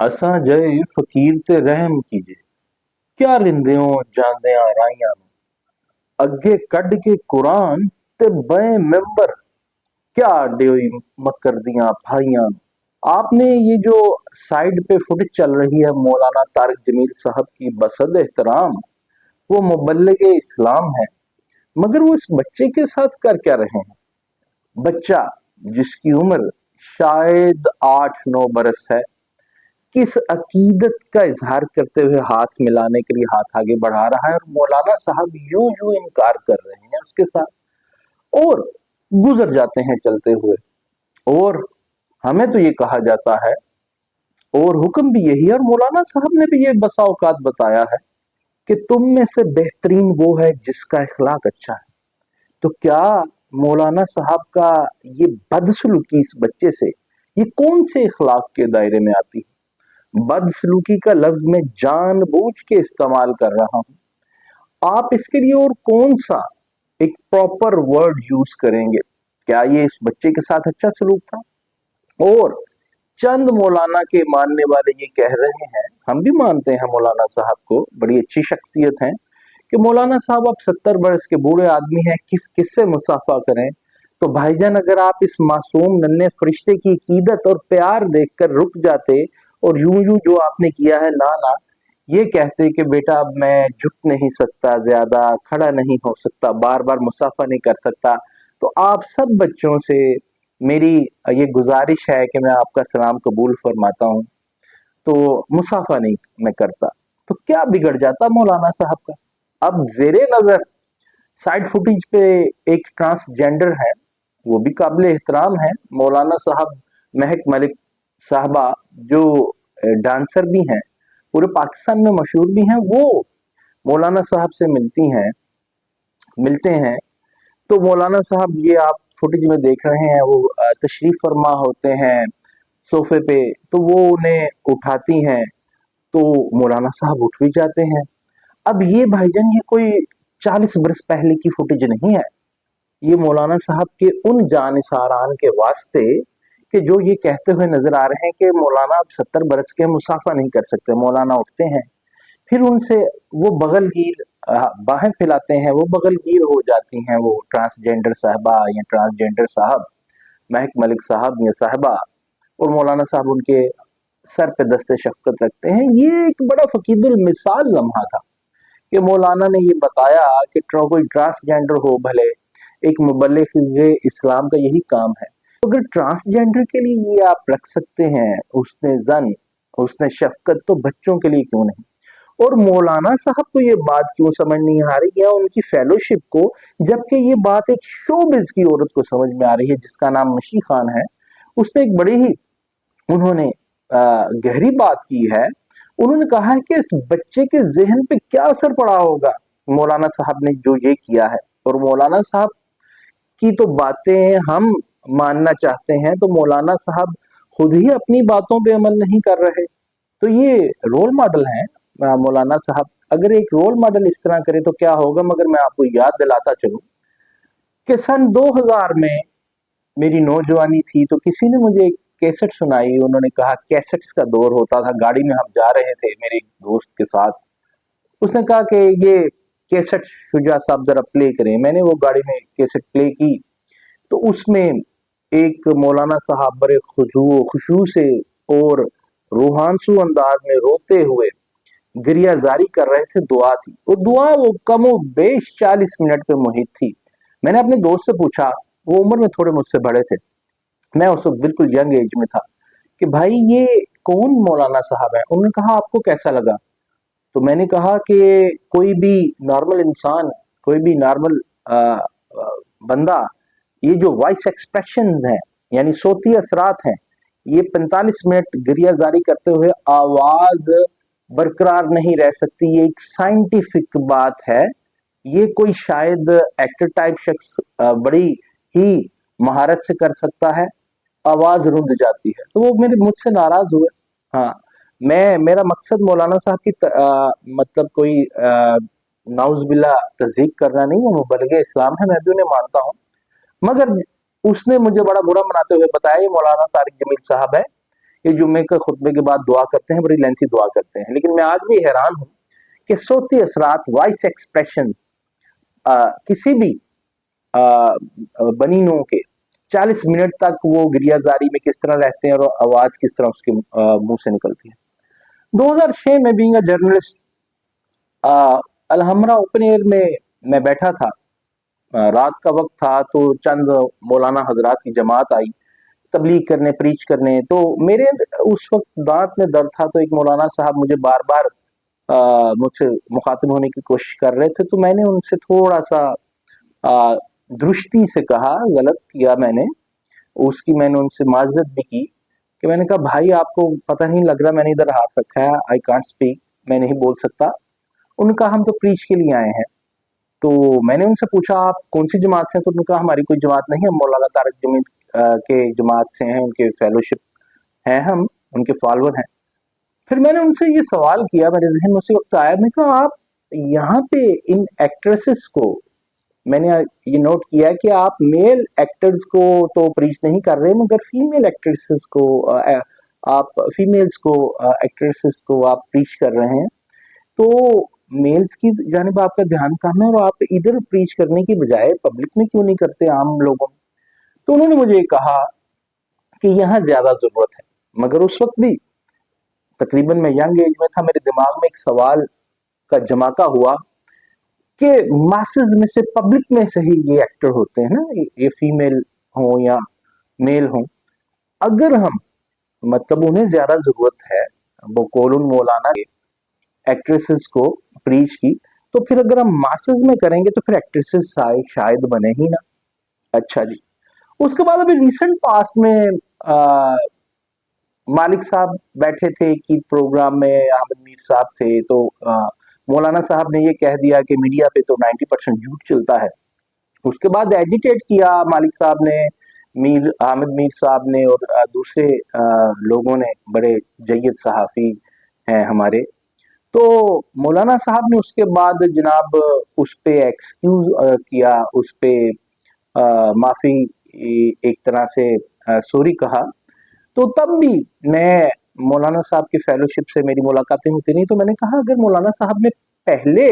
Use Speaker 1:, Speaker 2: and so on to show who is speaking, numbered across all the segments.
Speaker 1: असां जय फकीर ते रहम कीजे, क्या रिंदेओ जांदे राइयां अगे कड के कुरान ते बए मिंबर, क्या ड्योई मकर दियां भाइयां। आपने ये जो साइड पे फुटेज चल रही है मौलाना तारिक जमील साहब की, बसद एहतराम वो मुबल्लिग इस्लाम है, मगर वो इस बच्चे के साथ कर क्या रहे हैं? बच्चा जिसकी उम्र शायद 8-9 बरस है, किस अकीदत का इजहार करते हुए हाथ मिलाने के लिए हाथ आगे बढ़ा रहा है, और मौलाना साहब यूं यूं इनकार कर रहे हैं उसके साथ और गुजर जाते हैं चलते हुए। और हमें तो ये कहा जाता है और हुक्म भी यही है, और मौलाना साहब ने भी ये बसा औकात बताया है कि तुम में से बेहतरीन वो है जिसका इखलाक अच्छा है। तो क्या मौलाना साहब का ये बदसलूकी इस बच्चे से, ये कौन से इखलाक के दायरे में आती है? बदसलूकी का लफ्ज मैं जानबूझ के इस्तेमाल कर रहा हूं। आप इसके लिए और कौन सा एक प्रॉपर वर्ड यूज करेंगे? क्या ये इस बच्चे के साथ अच्छा सलूक था? और चंद मौलाना के मानने वाले ये कह रहे हैं, हम भी मानते हैं मौलाना साहब को, बड़ी अच्छी शख्सियत है, कि मौलाना साहब आप 70 बरस के बूढ़े आदमी हैं, किस किससे मुसाफा करें। तो भाईजान, अगर आप इस मासूम नन्हे फरिश्ते की अकीदत और प्यार देखकर रुक जाते और यूं यूं जो आपने किया है ना ना ये कहते कि बेटा अब मैं झुक नहीं सकता, ज्यादा खड़ा नहीं हो सकता, बार बार मुसाफा नहीं कर सकता, तो आप सब बच्चों से मेरी ये गुजारिश है कि मैं आपका सलाम कबूल फरमाता हूँ, तो मुसाफा नहीं मैं करता। तो क्या बिगड़ जाता मौलाना साहब का? अब जेरे नजर साइड फुटेज पे एक ट्रांसजेंडर है, वो भी काबिल एहतराम है, मौलाना साहब महक मलिक साहबा, जो डांसर भी हैं, पूरे पाकिस्तान में मशहूर भी हैं, वो मौलाना साहब से मिलते हैं। तो मौलाना साहब, ये आप फुटेज में देख रहे हैं, वो तशरीफ फरमा होते हैं सोफे पे, तो वो उन्हें उठाती हैं, तो मौलाना साहब उठ भी जाते हैं। अब ये भाईजान, ये कोई 40 बरस पहले की फुटेज नहीं है, ये मौलाना साहब के उन जानिसारान के वास्ते कि जो ये कहते हुए नजर आ रहे हैं कि मौलाना अब 70 बरस के मुसाफा नहीं कर सकते। मौलाना उठते हैं, फिर उनसे वो बगलगीर बाहें फैलाते हैं, वो बगलगीर हो जाती हैं, वो ट्रांसजेंडर साहबा या ट्रांसजेंडर साहब, महक मलिक साहब या साहबा, और मौलाना साहब उनके सर पे दस्ते शफकत रखते हैं। ये एक बड़ा फकीदुल मिसाल लम्हा था कि मौलाना ने ये बताया कि कोई ट्रांसजेंडर हो भले, एक मुबल्लिग इस्लाम का यही काम है। तो अगर ट्रांसजेंडर के लिए ये आप रख सकते हैं उसने जन, उसने शफकत, तो बच्चों के लिए क्यों नहीं? और मौलाना साहब को ये बात क्यों समझ नहीं आ रही है उनकी फेलोशिप को, जबकि ये बात एक शोबिज की औरत को समझ में आ रही है जिसका नाम मशी खान है। उसने एक बड़ी ही, उन्होंने गहरी बात की है। उन्होंने कहा है कि इस बच्चे के जहन पे क्या असर पड़ा होगा मौलाना साहब ने जो ये किया है। और मौलाना साहब की तो बातें हम मानना चाहते हैं, तो मौलाना साहब खुद ही अपनी बातों पे अमल नहीं कर रहे। तो ये रोल मॉडल हैं मौलाना साहब। अगर एक रोल मॉडल इस तरह करे तो क्या होगा? मगर मैं आपको याद दिलाता चलूं कि सन 2000 में मेरी नौजवानी थी, तो किसी ने मुझे एक कैसेट सुनाई। उन्होंने कहा, कैसेट्स का दौर होता था, गाड़ी में हम जा रहे थे मेरे एक दोस्त के साथ, उसने कहा कि ये कैसेट शुजा साहब जरा प्ले करें। मैंने वो गाड़ी में कैसेट प्ले की, तो उसमें एक मौलाना साहब बड़े खुशू से और रूहानसू अंदाज में रोते हुए गिरिया जारी कर रहे थे। दुआ थी, और दुआ वो कमो बेश 40 मिनट पे मुहित थी। मैंने अपने दोस्त से पूछा, वो उम्र में थोड़े मुझसे बड़े थे, मैं उस वक्त बिल्कुल यंग एज में था, कि भाई ये कौन मौलाना साहब है? उन्होंने कहा, आपको कैसा लगा? तो मैंने कहा कि कोई भी नॉर्मल इंसान, कोई भी नॉर्मल बंदा, ये जो वॉइस एक्सप्रेशन हैं, यानी सोती असरात हैं, ये 45 मिनट गिरिया जारी करते हुए आवाज बरकरार नहीं रह सकती, ये एक साइंटिफिक बात है। ये कोई शायद एक्टर टाइप शख्स बड़ी ही महारत से कर सकता है, आवाज रुंध जाती है। तो वो मेरे मुझसे नाराज हुए। हाँ, मैं, मेरा मकसद मौलाना साहब की मतलब कोई नाउज़बिल्ला तज़ीक करना नहीं, वो मुबल्लिग इस्लाम है, मैं भी उन्हें मानता हूँ। मगर उसने मुझे बड़ा बुरा मनाते हुए बताया, ये मौलाना तारिक जमील साहब है, ये जुम्मे के खुतबे के बाद दुआ करते हैं, बड़ी लेंथी दुआ करते हैं, लेकिन मैं आज भी हैरान हूँ कि सोती असरात, वॉइस एक्सप्रेशन किसी भी बनी नूं के 40 मिनट तक वो गिरियाजारी में किस तरह रहते हैं और आवाज किस तरह उसके मुंह से निकलती है। 2006 में being a journalist Alhamra open air में मैं बैठा था। रात का वक्त था, तो चंद मौलाना हजरात की जमात आई तबलीग करने, प्रीच करने। तो मेरे उस वक्त दांत में दर्द था, तो एक मौलाना साहब मुझे बार बार मुझसे मुखातिब होने की कोशिश कर रहे थे। तो मैंने उनसे थोड़ा सा आ, दृष्टि से कहा, गलत किया मैंने, उसकी मैंने उनसे माजरत भी की कि मैंने कहा भाई आपको पता नहीं लग रहा मैंने इधर हाथ रखा है, आई कांट स्पीक, मैं नहीं बोल सकता। उनका हम तो प्रीच के लिए आए हैं। तो मैंने उनसे पूछा आप कौन सी जमात से हैं, तो उन्होंने कहा हमारी कोई जमात नहीं है, मौलाना तारक जमील के जमात से हैं, उनके फेलोशिप हैं, हम उनके फॉलोअर हैं। फिर मैंने उनसे ये सवाल किया, मेरे जहन में उसी वक्त आया, मैंने कहा आप यहाँ पे इन एक्ट्रेसेस को, मैंने ये नोट किया कि आप मेल एक्टर्स को तो प्रीच नहीं कर रहे, मगर फीमेल एक्ट्रेसेस को आप फीमेल्स को एक्ट्रेसेस को आप प्रीच कर रहे हैं। तो मेल्स की जानिब आपका ध्यान कम है और आप इधर प्रीच करने की बजाय पब्लिक में क्यों नहीं करते, आम लोगों में। तो उन्होंने मुझे कहा कि यहाँ ज्यादा जरूरत है। मगर उस वक्त भी तकरीबन मैं यंग एज में था, मेरे दिमाग में एक सवाल का जमाका हुआ कि मासेस में से, पब्लिक में से ही ये एक्टर होते हैं ना, ये फीमेल हो या मेल हो, अगर हम मतलब उन्हें ज्यादा जरूरत है बकौल उन मौलाना एक्ट्रेसेस को प्रीच की, तो फिर अगर हम मासेस में करेंगे तो फिर एक्ट्रेसेस शायद बने ही ना। अच्छा जी। उसके बाद अभी रिसेंट पास्ट में आ, मालिक साहब बैठे थे कि प्रोग्राम में अहमद मीर साहब थे, तो मौलाना साहब ने ये कह दिया कि मीडिया पे तो 90% झूठ चलता है। उसके बाद एजिटेट किया मालिक साहब ने, मीर अहमद मीर साहब ने और दूसरे लोगों ने, बड़े जय्यद सहाफ़ी हैं हमारे। तो मौलाना साहब ने उसके बाद जनाब उस पे एक्सक्यूज किया, उस पे माफी, एक तरह से सॉरी कहा। तो तब भी मैं, मौलाना साहब की फेलोशिप से मेरी मुलाकातें होती नहीं, तो मैंने कहा अगर मौलाना साहब ने पहले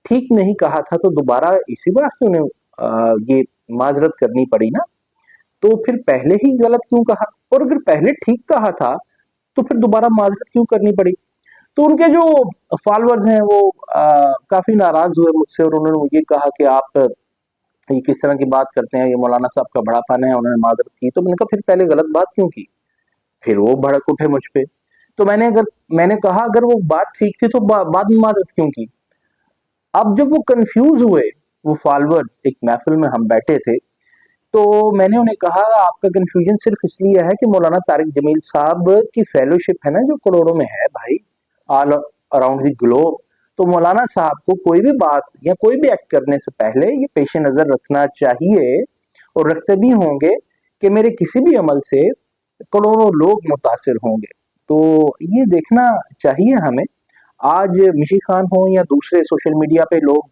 Speaker 1: ठीक नहीं कहा था तो दोबारा इसी बात से उन्हें ये माजरत करनी पड़ी ना। तो फिर पहले ही गलत क्यों कहा, और अगर पहले ठीक कहा था तो फिर दोबारा माजरत क्यों करनी पड़ी। तो उनके जो फॉलोअर्स हैं वो काफी नाराज हुए मुझसे, और उन्होंने मुझे कहा कि आप ये किस तरह की बात करते हैं, ये मौलाना साहब का बड़ापन है। उन्होंने माजरत की, तो मैंने कहा फिर पहले गलत बात क्यों की। फिर वो भड़क उठे मुझ पे। तो मैंने कहा अगर वो बात ठीक थी तो बाद में माजरत क्यों की। अब जब वो कंफ्यूज हुए, वो फॉलोअर्स, एक महफिल में हम बैठे थे, तो मैंने उन्हें कहा आपका कंफ्यूजन सिर्फ इसलिए है कि मौलाना तारिक जमील साहब की फेलोशिप है ना जो करोड़ों में है भाई, ऑल अराउंड द ग्लोब। तो मौलाना साहब को कोई भी बात या कोई भी एक्ट करने से पहले ये पेश नजर रखना चाहिए, और रखते भी होंगे, कि मेरे किसी भी अमल से करोड़ों लोग मुतासिर होंगे। तो ये देखना चाहिए हमें। आज मिशी खान हो या दूसरे सोशल मीडिया पे लोग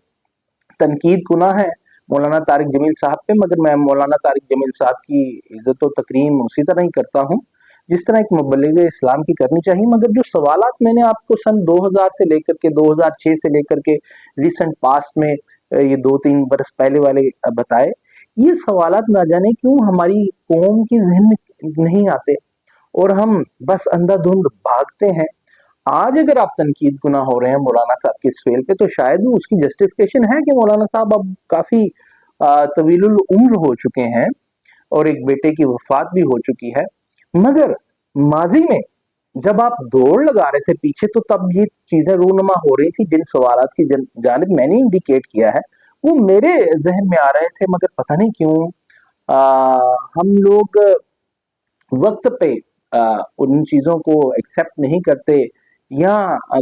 Speaker 1: तनकीद गुनाह है मौलाना तारिक जमील साहब पे, मगर मैं मौलाना तारिक जमील साहब की इज्जत और तकरीम उसी तरह ही करता हूँ जिस तरह एक मुबल्लिग इस्लाम की करनी चाहिए। मगर जो सवालात मैंने आपको सन 2000 से लेकर के 2006 से लेकर के रिसेंट पास्ट में ये 2-3 बरस पहले वाले बताए, ये सवालात ना जाने क्यों हमारी कौम की जहन में नहीं आते, और हम बस अंधाधुंध भागते हैं। आज अगर आप तनकीद गुना हो रहे हैं मौलाना साहब की इस फेल पे, तो शायद वो उसकी जस्टिफिकेशन है कि मौलाना साहब अब काफी तवीलुल उम्र हो चुके हैं और एक बेटे की वफात भी हो चुकी है। मगर माजी में जब आप दौड़ लगा रहे थे पीछे, तो तब ये चीजें रूनुमा हो रही थी, जिन सवालात की जानिब मैंने इंडिकेट किया है वो मेरे जहन में आ रहे थे, मगर पता नहीं क्यों हम लोग वक्त पे उन चीजों को एक्सेप्ट नहीं करते, या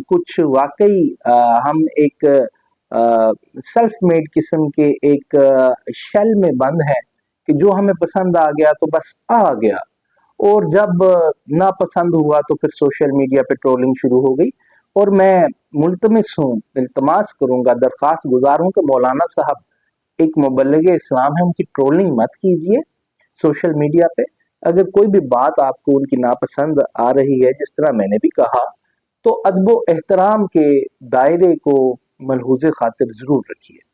Speaker 1: कुछ वाकई हम एक सेल्फ मेड किस्म के एक शेल में बंद है कि जो हमें पसंद आ गया तो बस आ गया, और जब ना पसंद हुआ तो फिर सोशल मीडिया पे ट्रोलिंग शुरू हो गई। और मैं मुल्तमिस हूँ, इल्तमास करूंगा, दरख्वास्त गुजार हूँ कि मौलाना साहब एक मुबल्लिग इस्लाम है, उनकी ट्रोलिंग मत कीजिए सोशल मीडिया पे। اگر کوئی بھی بات آپ کو ان کی ناپسند آ رہی ہے، جس طرح میں نے بھی کہا، تو ادب و احترام کے دائرے کو ملحوظ خاطر ضرور رکھیے۔